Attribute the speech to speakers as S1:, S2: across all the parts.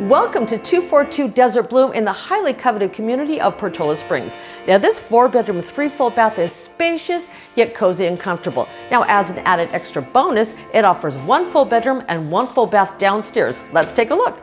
S1: Welcome to 242 Desert Bloom in the highly coveted community of Portola Springs. Now this 4-bedroom, 3 full bath is spacious yet cozy and comfortable. Now as an added extra bonus, it offers 1 full bedroom and 1 full bath downstairs. Let's take a look.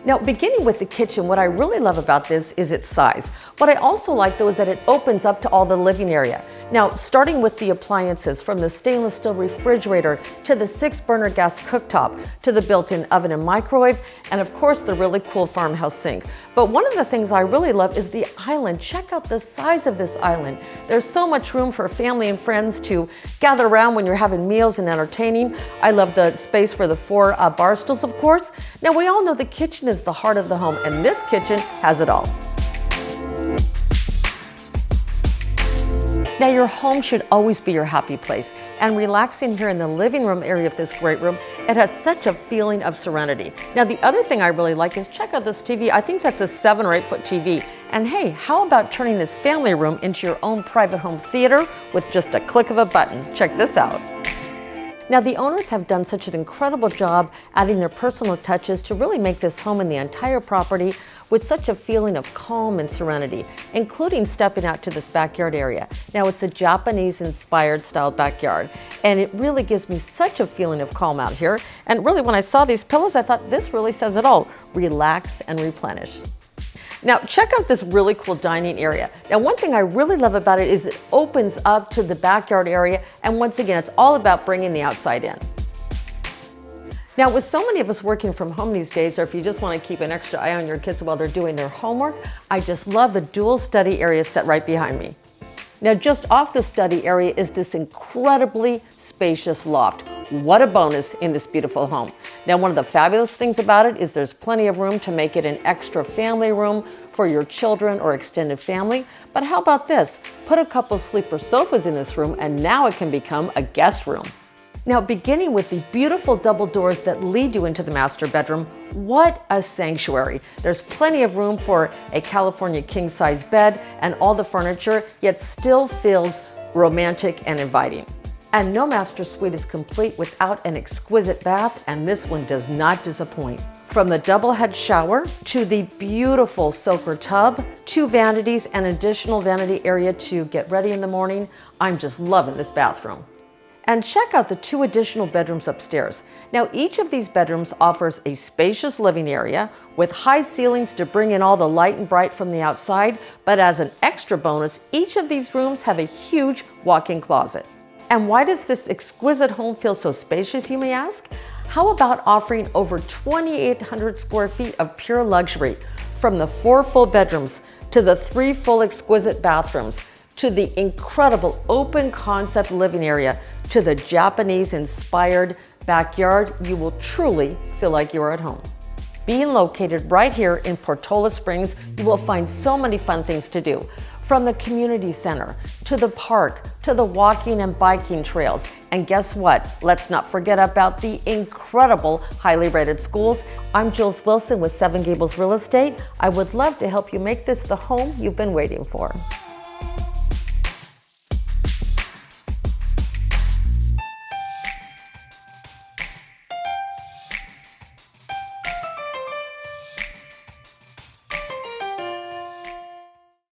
S1: Now, beginning with the kitchen, what I really love about this is its size. What I also like though is that it opens up to all the living area. Now, starting with the appliances, from the stainless steel refrigerator to the 6-burner gas cooktop to the built-in oven and microwave, and of course the really cool farmhouse sink. But one of the things I really love is the island. Check out the size of this island. There's so much room for family and friends to gather around when you're having meals and entertaining. I love the space for the 4 bar stools, of course. Now, we all know the kitchen is the heart of the home, and this kitchen has it all. Now, your home should always be your happy place, and relaxing here in the living room area of this great room, it has such a feeling of serenity. Now, the other thing I really like is check out this TV. I think that's a 7 or 8 foot TV. And hey, how about turning this family room into your own private home theater with just a click of a button? Check this out. Now, the owners have done such an incredible job adding their personal touches to really make this home and the entire property with such a feeling of calm and serenity, including stepping out to this backyard area. Now, it's a Japanese-inspired style backyard, and it really gives me such a feeling of calm out here. And really, when I saw these pillows, I thought this really says it all: relax and replenish. Now, check out this really cool dining area. Now, one thing I really love about it is it opens up to the backyard area, and once again, it's all about bringing the outside in. Now, with so many of us working from home these days, or if you just want to keep an extra eye on your kids while they're doing their homework, I just love the dual study area set right behind me. Now, just off the study area is this incredibly spacious loft. What a bonus in this beautiful home. Now, one of the fabulous things about it is there's plenty of room to make it an extra family room for your children or extended family. But how about this? Put a couple sleeper sofas in this room, and now it can become a guest room. Now, beginning with these beautiful double doors that lead you into the master bedroom, what a sanctuary. There's plenty of room for a California king-size bed and all the furniture, yet still feels romantic and inviting. And no master suite is complete without an exquisite bath, and this one does not disappoint. From the double head shower to the beautiful soaker tub, 2 vanities and additional vanity area to get ready in the morning, I'm just loving this bathroom. And check out the 2 additional bedrooms upstairs. Now, each of these bedrooms offers a spacious living area with high ceilings to bring in all the light and bright from the outside, but as an extra bonus, each of these rooms have a huge walk-in closet. And why does this exquisite home feel so spacious, you may ask? How about offering over 2,800 square feet of pure luxury, from the 4 full bedrooms to the 3 full exquisite bathrooms, to the incredible open concept living area, to the Japanese-inspired backyard. You will truly feel like you're at home. Being located right here in Portola Springs, you will find so many fun things to do. From the community center, to the park, to the walking and biking trails. And guess what? Let's not forget about the incredible highly rated schools. I'm Jules Wilson with 7 Gables Real Estate. I would love to help you make this the home you've been waiting for.